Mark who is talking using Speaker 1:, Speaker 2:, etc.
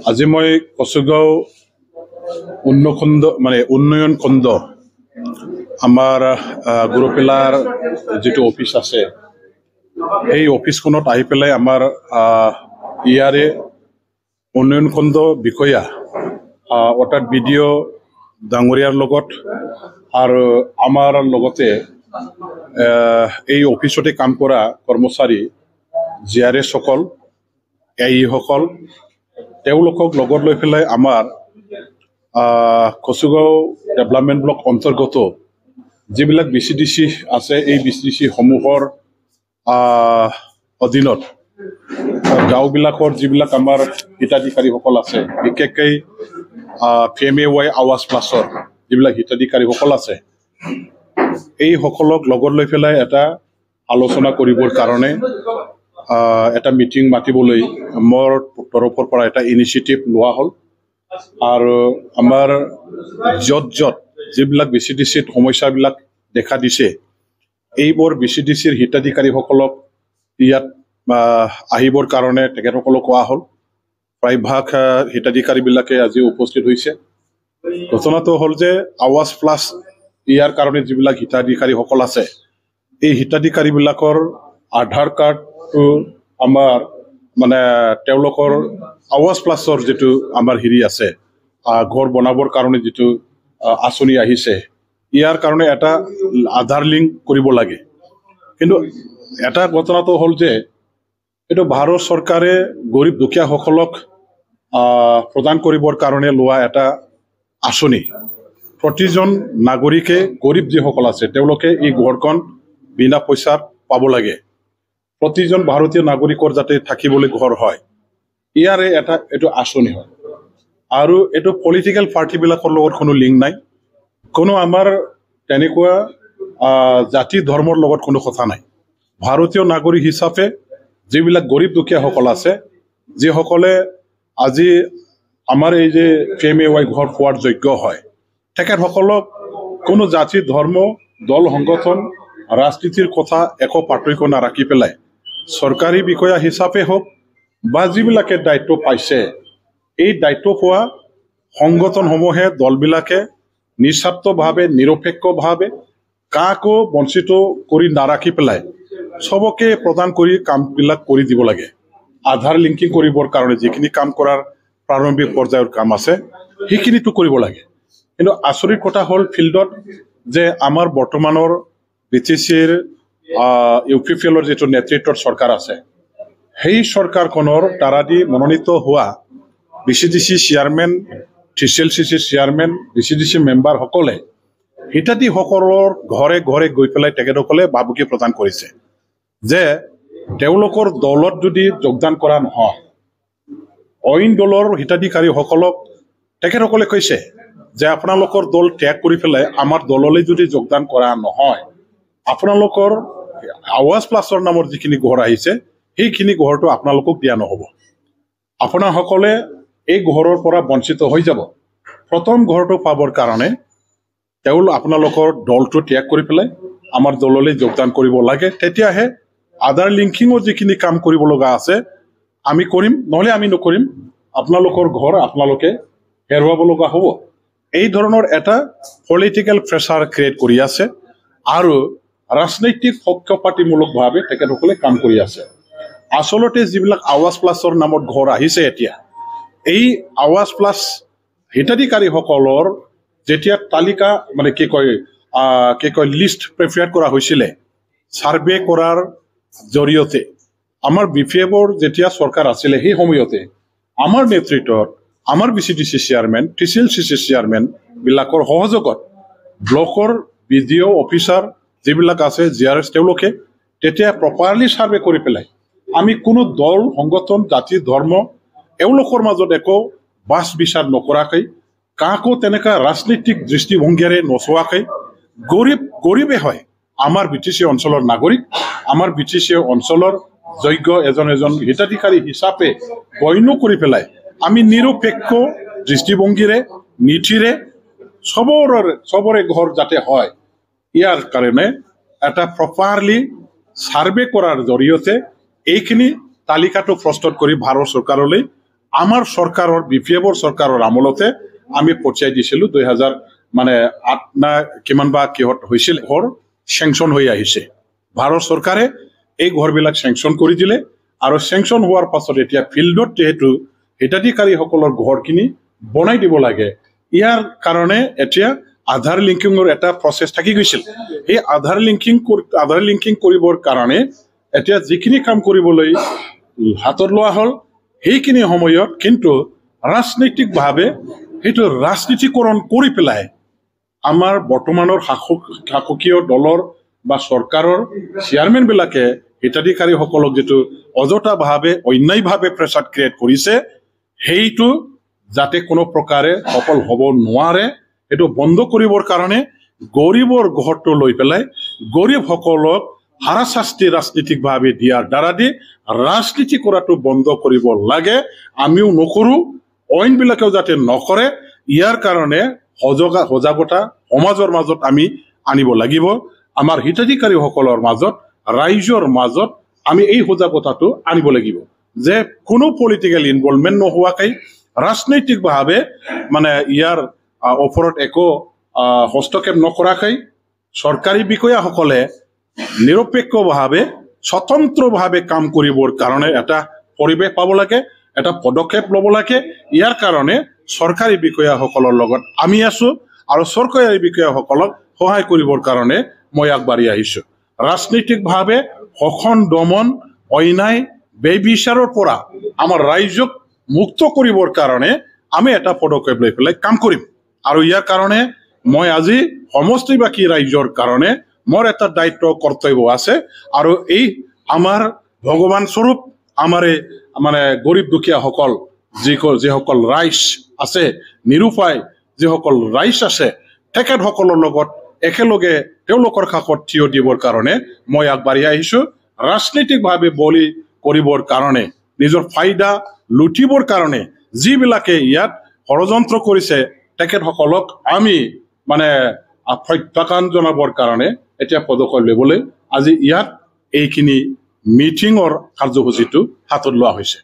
Speaker 1: আজি মই কচুগাঁও উন্নয়ন খণ্ড আমাৰ গুৰুপিলাৰ যিটো অফিচ আছে এই অফিসখনত আহি পেলাই আমাৰ ইয়াৰে উন্নয়ন খণ্ড বিষয়া অৰ্থাৎ বিডিঅ ডাঙৰীয়াৰ লগত আৰু আমাৰ লগতে এই অফিসতে কাম কৰা কৰ্মচাৰী জিআৰএ সকল এই সকল তেওঁলোকক লগত লৈ পেলাই আমাৰ কচুগাঁও ডেভেলপমেণ্ট ব্লক অন্তৰ্গত যিবিলাক বিচিডিচি আছে এই বিচিডিচি সমূহৰ অধীনত গাঁওবিলাকৰ যিবিলাক আমাৰ হিতাধিকাৰীসকল আছে বিশেষকৈ PMAY আৱাজ প্লাছৰ যিবিলাক হিতাধিকাৰীসকল আছে এই সকলক লগত লৈ পেলাই এটা আলোচনা কৰিবৰ কাৰণে এটা মিটিং মাতিবলৈ মোৰ তৰফৰ পৰা এটা ইনিচিয়েটিভ লোৱা হ'ল আৰু আমাৰ য'ত যিবিলাক বিচিডিচিত সমস্যাবিলাক দেখা দিছে এইবোৰ বিচিডিচিৰ হিতাধিকাৰীসকলক ইয়াত আহিবৰ কাৰণে তেখেতসকলক কোৱা হ'ল প্ৰায়ভাগ হিতাধিকাৰীবিলাকে আজি উপস্থিত হৈছে ঘটনাটো হ'ল যে আৱাজ প্লাছ ইয়াৰ কাৰণে যিবিলাক হিতাধিকাৰীসকল আছে এই হিতাধিকাৰীবিলাকৰ আধাৰ কাৰ্ডটো আমাৰ তেওঁলোকৰ আৱাজ প্লাছৰ যিটো আমাৰ হেৰি আছে ঘৰ বনাবৰ কাৰণে যিটো আঁচনি আহিছে ইয়াৰ কাৰণে এটা আধাৰ লিংক কৰিব লাগে কিন্তু এটা ঘটনাটো হ'ল যে এইটো ভাৰত চৰকাৰে গৰীব দুখীয়াসকলক প্ৰদান কৰিবৰ কাৰণে লোৱা এটা আঁচনি প্ৰতিজন নাগৰিকে গৰীব যিসকল আছে তেওঁলোকে এই ঘৰখন বিনা পইচাত পাব লাগে প্ৰতিজন ভাৰতীয় নাগৰিকৰ যাতে থাকিবলৈ ঘৰ হয় ইয়াৰে এটা এইটো আঁচনি হয় আৰু এইটো পলিটিকেল পাৰ্টিবিলাকৰ লগত কোনো লিংক নাই কোনো আমাৰ তেনেকুৱা জাতি ধৰ্মৰ লগত কোনো কথা নাই ভাৰতীয় নাগৰিক হিচাপে যিবিলাক গৰীব দুখীয়াসকল আছে যিসকলে আজি আমাৰ এই যে PMAY ঘৰ পোৱাৰ যোগ্য হয় তেখেতসকলক কোনো জাতি ধৰ্ম দল সংগঠন ৰাজনীতিৰ কথা একো পাৰ্থক্য নাৰাখি পেলাই চৰকাৰী বিষয়া হিচাপে হওক বা যিবিলাকে দায়িত্ব পাইছে এই দায়িত্ব পোৱা সংগঠনসমূহে দলবিলাকে নিস্বাৰ্থভাৱে নিৰপেক্ষভাৱে কাকো বঞ্চিত কৰি নাৰাখি পেলাই সবকে প্ৰদান কৰি কামবিলাক কৰি দিব লাগে আধাৰ লিংকিং কৰিবৰ কাৰণে যিখিনি কাম কৰাৰ প্ৰাৰম্ভিক পৰ্যায়ৰ কাম আছে সেইখিনিতো কৰিব লাগে কিন্তু আচৰিত কথা হ'ল ফিল্ডত যে আমাৰ বৰ্তমানৰ BTCৰ UPPLৰ যিটো নেতৃত্বৰ চৰকাৰ আছে সেই চৰকাৰখনৰ দ্বাৰা দি মনোনীত হোৱা BCDC chairman TCLCC chairman BCDC মেম্বাৰসকলে হিতাধিকাৰীসকলৰ ঘৰে ঘৰে গৈ পেলাই তেখেতসকলে ভাবুকি প্ৰদান কৰিছে যে তেওঁলোকৰ দলত যদি যোগদান কৰা নহয় অইন দলৰ হিতাধিকাৰীসকলক তেখেতসকলে কৈছে যে আপোনালোকৰ দল ত্যাগ কৰি পেলাই আমাৰ দললৈ যদি যোগদান কৰা নহয় আপোনালোকৰ আৱাজ প্লাছৰ নামৰ যিখিনি ঘৰ আহিছে সেইখিনি ঘৰটো আপোনালোকক দিয়া নহ'ব আপোনাসকলে এই ঘৰৰ পৰা বঞ্চিত হৈ যাব প্ৰথম ঘৰটো পাবৰ কাৰণে আপোনালোকৰ দলটো ত্যাগ কৰি পেলাই আমাৰ দললৈ যোগদান কৰিব লাগে তেতিয়াহে আধাৰ লিংকিঙৰ যিখিনি কাম কৰিব লগা আছে আমি কৰিম নহলে আমি নকৰিম আপোনালোকৰ ঘৰ আপোনালোকে হেৰুৱাব লগা হ'ব এই ধৰণৰ এটা পলিটিকেল প্ৰেছাৰ ক্ৰিয়েট কৰি আছে আৰু ৰাজনৈতিক পক্ষপাতিমূলকভাৱে তেখেতসকলে কাম কৰি আছে আচলতে যিবিলাক আৱাজ প্লাছৰ নামত ঘৰ আহিছে এতিয়া এই আৱাজ প্লাছ হিতাধিকাৰীসকলৰ যেতিয়া তালিকা কি কয় লিষ্ট প্ৰিপেয়াৰ কৰা হৈছিলে সাৰ্ভে কৰাৰ জৰিয়তে আমাৰ BPFৰ যেতিয়া চৰকাৰ আছিলে সেই সময়তে আমাৰ নেতৃত্বত আমাৰ BCDC চেয়াৰমেন TCLCC চেয়াৰমেন বিলাকৰ সহযোগত ব্লকৰ BDO অফিচাৰ যিবিলাক আছে জিআৰএছ তেওঁলোকে তেতিয়া প্ৰপাৰলি সাৰ্ভে কৰি পেলাই আমি কোনো দল সংগঠন জাতি ধৰ্ম এওঁলোকৰ মাজত একো বাছ বিচাৰ নকৰাকৈ কাকো তেনেকা ৰাজনৈতিক দৃষ্টিভংগীৰে নচোৱাকৈ গৰীবে হয় আমাৰ BTC অঞ্চলৰ নাগৰিক আমাৰ BTC অঞ্চলৰ যোগ্য এজন হিতাধিকাৰী হিচাপে গণ্য কৰি পেলাই আমি নিৰপেক্ষ দৃষ্টিভংগীৰে নীতিৰে সবৰে ঘৰ যাতে হয় ইয়াৰ কাৰণে এটা প্ৰপাৰলি সাৰ্ভে কৰাৰ জৰিয়তে এইখিনি তালিকাটো প্ৰস্তুত কৰি ভাৰত চৰকাৰলৈ আমাৰ চৰকাৰৰ BPF চৰকাৰৰ আমলতে আমি পঠিয়াই দিছিলোঁ 2008 না কিমান বা কিহত হৈছিল ঘৰ চেংচন হৈ আহিছে ভাৰত চৰকাৰে এই ঘৰবিলাক চেংচন কৰি দিলে আৰু চেংচন হোৱাৰ পাছত এতিয়া ফিল্ডত যেহেতু হিতাধিকাৰীসকলৰ ঘৰখিনি বনাই দিব লাগে ইয়াৰ কাৰণে এতিয়া আধাৰ লিংকিঙৰ এটা প্ৰচেছ থাকি গৈছিল এই আধাৰ লিংকিং কৰিবৰ কাৰণে এতিয়া যিখিনি কাম কৰিবলৈ হাতত লোৱা হ'ল সেইখিনি সময়ত কিন্তু ৰাজনৈতিকভাৱে সেইটো ৰাজনীতিকৰণ কৰি পেলাই আমাৰ বৰ্তমানৰ শাসকীয় দলৰ বা চৰকাৰৰ চেয়াৰমেন বিলাকে হিতাধিকাৰীসকলক যেটো অযথাভাৱে অন্যায়ভাৱে প্ৰেছাৰ ক্ৰিয়েট কৰিছে সেইটো যাতে কোনো প্ৰকাৰে সফল হ'ব নোৱাৰে এটো বন্ধ কৰিবৰ কাৰণে গৰীবৰ ঘৰটো লৈ পেলাই গৰীবসকলক হাৰাশাস্তি ৰাজনীতিকভাৱে দিয়াৰ দ্বাৰা দি ৰাজনীতি কৰাটো বন্ধ কৰিব লাগে আমিও নকৰো অইনবিলাকেও যাতে নকৰে ইয়াৰ কাৰণে সজাগতা সমাজৰ মাজত আমি আনিব লাগিব আমাৰ হিতাধিকাৰীসকলৰ মাজত ৰাইজৰ মাজত আমি এই সজাগতাটো আনিব লাগিব যে কোনো পলিটিক্যাল ইনভলভমেন্ট নোহোৱাকৈ ৰাজনৈতিকভাৱে মানে ইয়াৰ ওপৰত একো হস্তক্ষেপ নকৰাকৈ চৰকাৰী বিষয়াসকলে নিৰপেক্ষভাৱে স্বতন্ত্ৰভাৱে কাম কৰিবৰ কাৰণে এটা পৰিৱেশ পাব লাগে এটা পদক্ষেপ ল'ব লাগে ইয়াৰ কাৰণে চৰকাৰী বিষয়াসকলৰ লগত আমি আছো আৰু চৰকাৰী বিষয়াসকলক সহায় কৰিবৰ কাৰণে মই আগবাঢ়ি আহিছো ৰাজনৈতিকভাৱে শোষণ দমন অন্যায় বেবিচাৰৰ পৰা আমাৰ ৰাইজক মুক্ত কৰিবৰ কাৰণে আমি এটা পদক্ষেপ লৈ পেলাই কাম কৰিম আৰু ইয়াৰ কাৰণে মই আজি সমষ্টিবাসী ৰাইজৰ কাৰণে মোৰ এটা দায়িত্ব কৰ্তব্য আছে আৰু এই আমাৰ ভগৱান স্বৰূপ আমাৰে মানে গৰীব দুখীয়াসকল যিসকল ৰাইজ আছে নিৰুপায় যিসকল ৰাইজ আছে তেখেতসকলৰ লগত একেলগে তেওঁলোকৰ কাষত থিয় দিবৰ কাৰণে মই আগবাঢ়ি আহিছো ৰাজনৈতিকভাৱে বলি কৰিবৰ কাৰণে নিজৰ ফাইদা লুটিবৰ কাৰণে যিবিলাকে ইয়াত ষড়যন্ত্ৰ কৰিছে তেখেতসকলক আমি মানে প্ৰত্যাখ্যান জনাবৰ কাৰণে এতিয়া পদক্ষেপ ল'বলৈ আজি ইয়াত এইখিনি মিটিঙৰ কাৰ্যসূচীটো হাতত লোৱা হৈছে